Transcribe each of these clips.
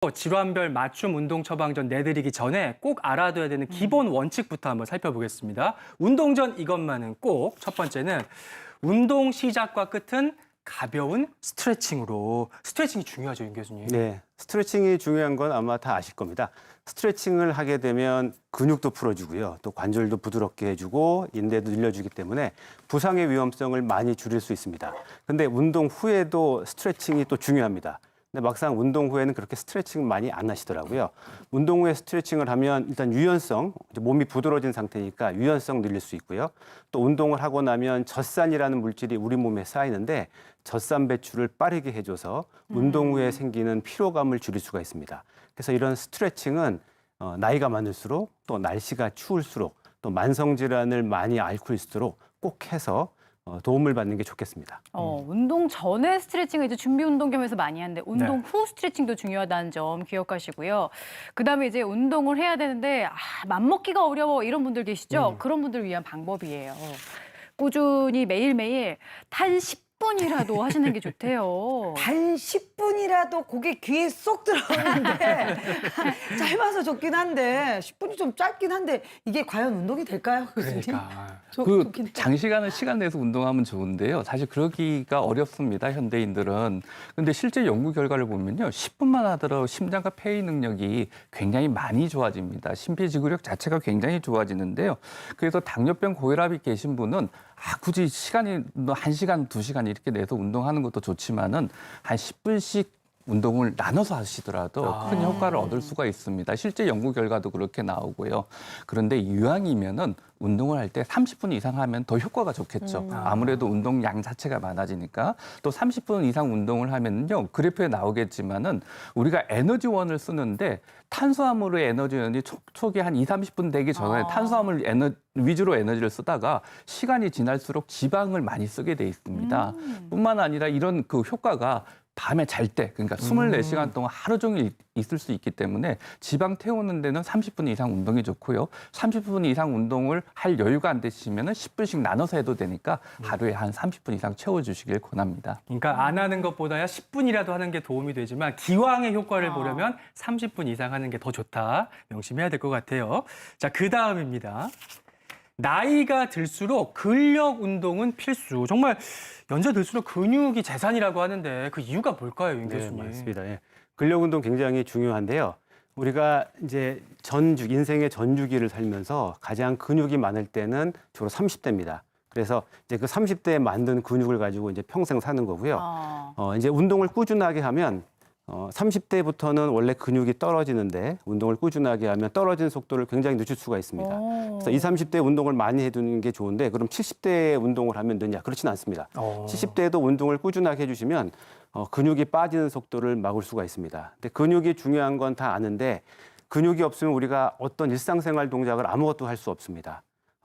질환별 맞춤 운동 처방전 내드리기 전에 꼭 알아둬야 되는 기본 원칙부터 한번 살펴보겠습니다. 운동 전 이것만은 꼭 첫 번째는 운동 시작과 끝은 가벼운 스트레칭으로. 스트레칭이 중요하죠, 윤 교수님. 네, 스트레칭이 중요한 건 아마 다 아실 겁니다. 스트레칭을 하게 되면 근육도 풀어주고요. 또 관절도 부드럽게 해주고 인대도 늘려주기 때문에 부상의 위험성을 많이 줄일 수 있습니다. 근데 운동 후에도 스트레칭이 또 중요합니다. 근데 막상 운동 후에는 그렇게 스트레칭 많이 안 하시더라고요. 운동 후에 스트레칭을 하면 일단 유연성, 몸이 부드러워진 상태니까 유연성 늘릴 수 있고요. 또 운동을 하고 나면 젖산이라는 물질이 우리 몸에 쌓이는데 젖산 배출을 빠르게 해줘서 운동 후에 생기는 피로감을 줄일 수가 있습니다. 그래서 이런 스트레칭은 나이가 많을수록 또 날씨가 추울수록 또 만성질환을 많이 앓고 있도록 꼭 해서 도움을 받는 게 좋겠습니다. 운동 전에 스트레칭을 이제 준비 운동 겸해서 많이 하는데 운동 후 스트레칭도 중요하다는 점 기억하시고요. 그다음에 이제 운동을 해야 되는데 맘먹기가 어려워 이런 분들 계시죠? 그런 분들을 위한 방법이에요. 꾸준히 매일매일 단 10분이라도 하시는 게 좋대요. 단 10분이라도 그게 귀에 쏙 들어오는데 짧아서 좋긴 한데 10분이 좀 짧긴 한데 이게 과연 운동이 될까요, 교수님? 그러니까. 좋긴 해요. 장시간을 시간 내서 운동하면 좋은데요. 사실 그러기가 어렵습니다, 현대인들은. 근데 실제 연구 결과를 보면요. 10분만 하더라도 심장과 폐의 능력이 굉장히 많이 좋아집니다. 심폐지구력 자체가 굉장히 좋아지는데요. 그래서 당뇨병 고혈압이 계신 분은 굳이 시간이 1시간, 2시간 이렇게 내서 운동하는 것도 좋지만은 한 10분씩 운동을 나눠서 하시더라도 큰 효과를 얻을 수가 있습니다. 실제 연구 결과도 그렇게 나오고요. 그런데 이왕이면은 운동을 할 때 30분 이상 하면 더 효과가 좋겠죠. 아무래도 운동량 자체가 많아지니까. 또 30분 이상 운동을 하면요. 그래프에 나오겠지만은 우리가 에너지원을 쓰는데 탄수화물의 에너지원이 초기 한 30분 되기 전에 탄수화물 위주로 에너지를 쓰다가 시간이 지날수록 지방을 많이 쓰게 돼 있습니다. 뿐만 아니라 이런 그 효과가 밤에 잘 때, 그러니까 24시간 동안 하루 종일 있을 수 있기 때문에 지방 태우는 데는 30분 이상 운동이 좋고요. 30분 이상 운동을 할 여유가 안 되시면 10분씩 나눠서 해도 되니까 하루에 한 30분 이상 채워주시길 권합니다. 그러니까 안 하는 것보다야 10분이라도 하는 게 도움이 되지만 기왕의 효과를 보려면 30분 이상 하는 게 더 좋다. 명심해야 될 것 같아요. 자, 그 다음입니다. 나이가 들수록 근력 운동은 필수. 정말 연세 들수록 근육이 재산이라고 하는데 그 이유가 뭘까요, 윤 교수님? 네, 맞습니다. 예. 근력 운동 굉장히 중요한데요. 우리가 이제 인생의 전주기를 살면서 가장 근육이 많을 때는 주로 30대입니다. 그래서 이제 그 30대에 만든 근육을 가지고 이제 평생 사는 거고요. 이제 운동을 꾸준하게 하면 30대부터는 원래 근육이 떨어지는데 운동을 꾸준하게 하면 떨어지는 속도를 굉장히 늦출 수가 있습니다. 그래서 20, 30대 운동을 많이 해두는 게 좋은데 그럼 70대에 운동을 하면 되냐? 그렇지는 않습니다. 70대에도 운동을 꾸준하게 해주시면 근육이 빠지는 속도를 막을 수가 있습니다. 근데 근육이 중요한 건 다 아는데 근육이 없으면 우리가 어떤 일상생활 동작을 아무것도 할 수 없습니다.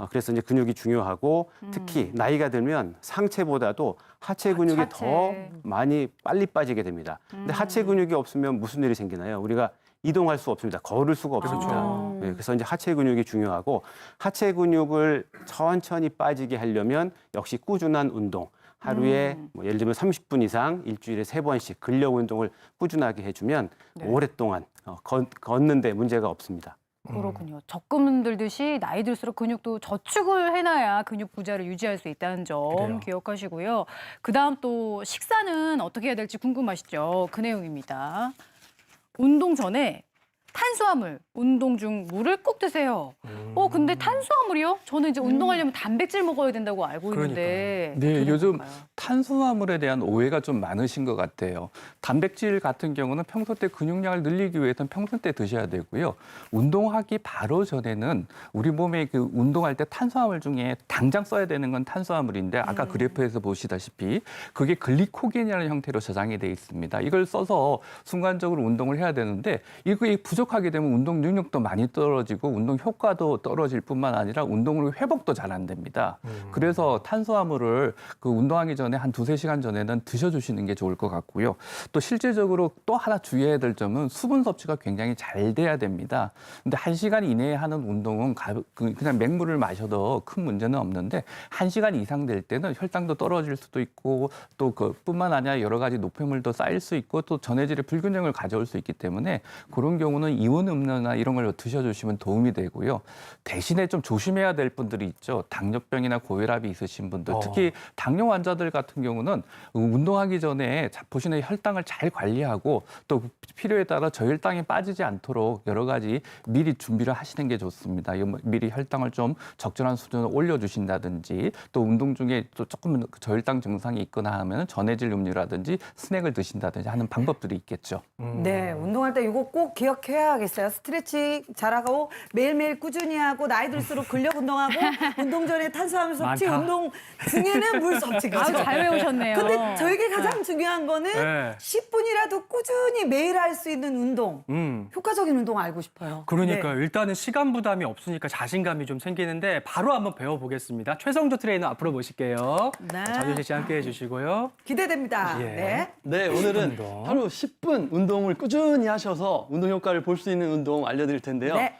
그래서 이제 근육이 중요하고 특히 나이가 들면 상체보다도 하체 근육이 더 많이 빨리 빠지게 됩니다. 근데 하체 근육이 없으면 무슨 일이 생기나요? 우리가 이동할 수 없습니다. 걸을 수가 없습니다. 네, 그래서 이제 하체 근육이 중요하고 하체 근육을 천천히 빠지게 하려면 역시 꾸준한 운동. 하루에 예를 들면 30분 이상 일주일에 3번씩 근력 운동을 꾸준하게 해주면 오랫동안 걷는데 문제가 없습니다. 그렇군요. 적금 들듯이 나이 들수록 근육도 저축을 해놔야 근육 부자를 유지할 수 있다는 점 그래요. 기억하시고요. 그다음 또 식사는 어떻게 해야 될지 궁금하시죠? 그 내용입니다. 운동 전에 탄수화물, 운동 중 물을 꼭 드세요. 근데 탄수화물이요? 저는 이제 운동하려면 단백질 먹어야 된다고 알고 있는데. 네, 어떻게 요즘 생각할까요? 탄수화물에 대한 오해가 좀 많으신 것 같아요. 단백질 같은 경우는 평소 때 근육량을 늘리기 위해서는 평소 때 드셔야 되고요. 운동하기 바로 전에는 우리 몸에 그 운동할 때 탄수화물 중에 당장 써야 되는 건 탄수화물인데 아까 그래프에서 보시다시피 그게 글리코겐이라는 형태로 저장이 돼 있습니다. 이걸 써서 순간적으로 운동을 해야 되는데 이게 부족하게 하게 되면 운동 능력도 많이 떨어지고 운동 효과도 떨어질 뿐만 아니라 운동으로 회복도 잘 안 됩니다. 그래서 탄수화물을 그 운동하기 전에 한 2-3시간 전에는 드셔주시는 게 좋을 것 같고요. 또 실제적으로 또 하나 주의해야 될 점은 수분 섭취가 굉장히 잘 돼야 됩니다. 근데 1시간 이내에 하는 운동은 그냥 맹물을 마셔도 큰 문제는 없는데 1시간 이상 될 때는 혈당도 떨어질 수도 있고 또 그뿐만 아니라 여러 가지 노폐물도 쌓일 수 있고 또 전해질의 불균형을 가져올 수 있기 때문에 그런 경우는 이온 음료나 이런 걸 드셔주시면 도움이 되고요. 대신에 좀 조심해야 될 분들이 있죠. 당뇨병이나 고혈압이 있으신 분들, 특히 당뇨 환자들 같은 경우는 운동하기 전에 자포신의 혈당을 잘 관리하고 또 필요에 따라 저혈당에 빠지지 않도록 여러 가지 미리 준비를 하시는 게 좋습니다. 미리 혈당을 좀 적절한 수준으로 올려주신다든지 또 운동 중에 또 조금 저혈당 증상이 있거나 하면 전해질 음료라든지 스낵을 드신다든지 하는 방법들이 있겠죠. 네, 운동할 때 이거 꼭 기억해야겠어요. 스트레칭 잘하고 매일매일 꾸준히 하고 나이 들수록 근력 운동하고 운동 전에 탄수화물 섭취, 많다. 운동 중에는 물 섭취. 아우, 잘 외우셨네요. 근데 저에게 가장 중요한 거는 네. 10분이라도 꾸준히 매일 할 수 있는 운동, 효과적인 운동 알고 싶어요. 그러니까요. 네. 일단은 시간 부담이 없으니까 자신감이 좀 생기는데 바로 한번 배워보겠습니다. 최성조 트레이너 앞으로 모실게요. 네. 자유실 씨 함께해 주시고요. 기대됩니다. 예. 네. 네, 오늘은 운동. 하루 10분 운동을 꾸준히 하셔서 운동 효과를 볼 수 있는 운동 알려드릴 텐데요. 네.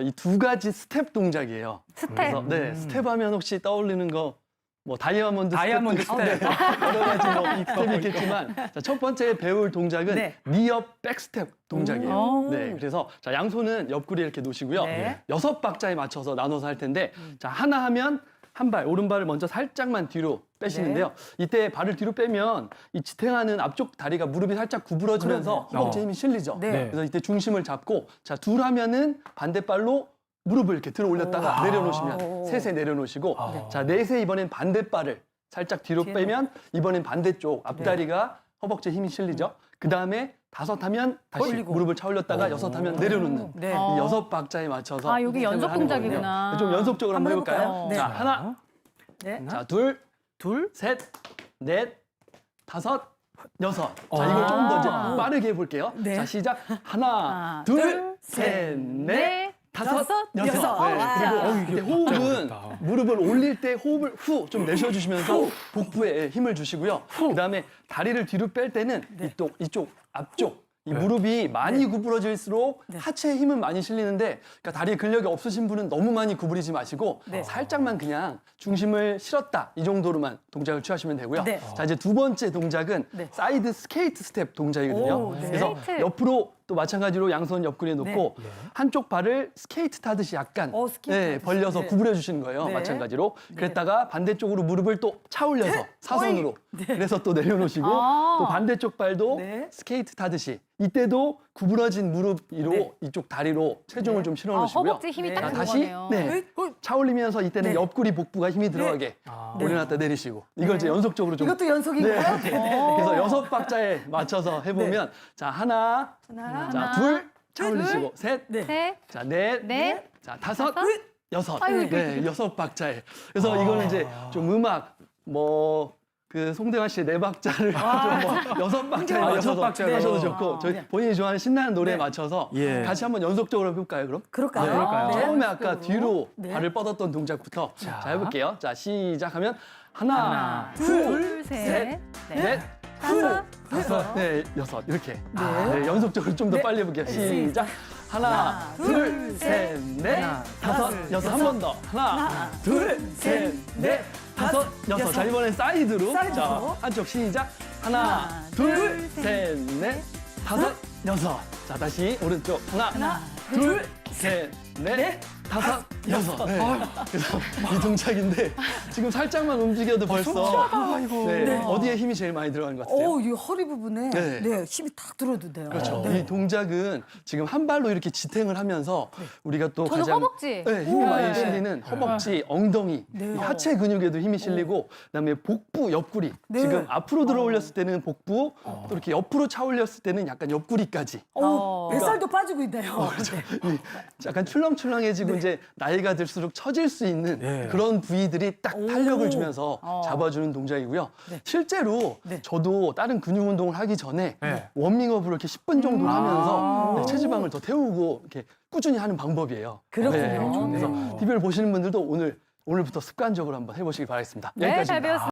이 2가지 스텝 동작이에요. 스텝. 그래서 네, 스텝 하면 혹시 떠올리는 거 뭐 다이아몬드 다이아몬드 스텝도 스텝. 있고, 여러 가지 뭐 스텝이 있겠지만 자, 첫 번째 배울 동작은 네. 니업 백스텝 동작이에요. 오. 네, 그래서 자, 양손은 옆구리에 이렇게 놓으시고요. 네. 6박자에 맞춰서 나눠서 할 텐데 자, 하나 하면 한 발, 오른발을 먼저 살짝만 뒤로 빼시는데요. 이때 발을 뒤로 빼면 이 지탱하는 앞쪽 다리가 무릎이 살짝 구부러지면서 그러네요. 허벅지 힘이 실리죠. 네. 그래서 이때 중심을 잡고 자, 둘 하면은 반대발로 무릎을 이렇게 들어 올렸다가 내려놓으시면 셋에 내려놓으시고 자, 넷에 이번엔 반대발을 살짝 뒤로 뒤에 빼면 이번엔 반대쪽 앞다리가 허벅지에 힘이 실리죠. 그 다음에 5 하면 다시 올리고. 무릎을 차 올렸다가 6 하면 내려놓는 네. 이 6박자에 맞춰서 아, 여기 연속 하는 거거든요. 동작이구나. 좀 연속적으로 한번 한번 해볼까요? 해볼까요? 네. 자, 하나, 네. 자, 둘, 셋, 넷, 5, 6. 자, 이걸 좀 더 이제 빠르게 해볼게요. 네. 자, 시작. 하나, 둘, 셋, 넷, 5, 6. 네. 그리고 이때 호흡은 무릎을 올릴 때 호흡을 후 좀 내쉬어주시면서 복부에 힘을 주시고요. 그다음에 다리를 뒤로 뺄 때는 이쪽 앞쪽 이 무릎이 많이 구부러질수록 하체에 힘은 많이 실리는데 그러니까 다리에 근력이 없으신 분은 너무 많이 구부리지 마시고 살짝만 그냥 중심을 실었다 이 정도로만 동작을 취하시면 되고요. 네. 자, 이제 두 번째 동작은 사이드 스케이트 스텝 동작이거든요. 오, 네. 그래서 스케이트. 옆으로 또 마찬가지로 양손 옆구리에 놓고 한쪽 발을 스케이트 타듯이 약간 스케이트 타듯이. 벌려서 네. 구부려 주시는 거예요. 네. 마찬가지로. 그랬다가 반대쪽으로 무릎을 또 차 올려서 사선으로 그래서 또 내려놓으시고 또 반대쪽 발도 네. 스케이트 타듯이 이때도 구부러진 무릎 위로 이쪽 다리로 체중을 좀 실어 놓으시고요. 허벅지 힘이 딱 자, 들어가네요. 다시 차 올리면서 이때는 네. 옆구리 복부가 힘이 들어가게 올려놨다 내리시고 이걸 이제 연속적으로 좀 이것도 연속인가요? 네. 그래서 6박자에 맞춰서 해보면 자, 하나, 자, 둘, 차 올리시고 셋, 셋, 자, 넷, 넷, 자, 5, 6. 아유, 네, 6박자에. 그래서 이거는 이제 좀 음악 그 송대관 씨의 4박자를 좀 6박자에 맞춰서 6박자로. 하셔도 좋고 저희 본인이 좋아하는 신나는 노래에 맞춰서 예. 같이 한번 연속적으로 해볼까요, 그럼? 그럴까요? 네. 그럴까요? 네. 처음에 아까 뒤로 네. 발을 뻗었던 동작부터 자, 해볼게요. 자, 시작하면 하나, 둘, 셋, 넷, 다섯, 네, 6 이렇게 네, 연속적으로 좀 더 빨리 해볼게요. 시작. 하나, 둘, 셋, 넷, 5, 6. 한 번 더. 하나, 둘, 셋, 넷, 5, 6. 자, 이번엔 사이드로. 사이드로. 자, 한쪽 시작. 하나, 둘, 셋, 넷, 5, 6. 자, 다시 오른쪽. 하나, 둘, 셋, 넷, 5, 6. 네. 그래서 이 동작인데 지금 살짝만 움직여도 벌써 네, 어디에 힘이 제일 많이 들어가는 것 같아요? 이 허리 부분에 네. 힘이 탁 들어도 돼요. 그렇죠. 네. 이 동작은 지금 한 발로 이렇게 지탱을 하면서 우리가 또 저는 가장 허벅지. 네, 힘이 많이 실리는 허벅지, 엉덩이, 이 하체 근육에도 힘이 실리고 그다음에 복부, 옆구리. 지금 앞으로 들어 올렸을 때는 복부, 또 이렇게 옆으로 차 올렸을 때는 약간 옆구리까지. 뱃살도 빠지고 있네요. 이 약간 출렁출렁해지고 이제 나이가 들수록 처질 수 있는 네. 그런 부위들이 딱 탄력을 주면서 잡아주는 동작이고요. 실제로 저도 다른 근육 운동을 하기 전에 네. 워밍업으로 이렇게 10분 정도 하면서 네, 체지방을 더 태우고 이렇게 꾸준히 하는 방법이에요. 그렇군요. 그래서 TV를 보시는 분들도 오늘부터 습관적으로 한번 해보시기 바라겠습니다. 네, 여기까지입니다. 잘 배웠습니다.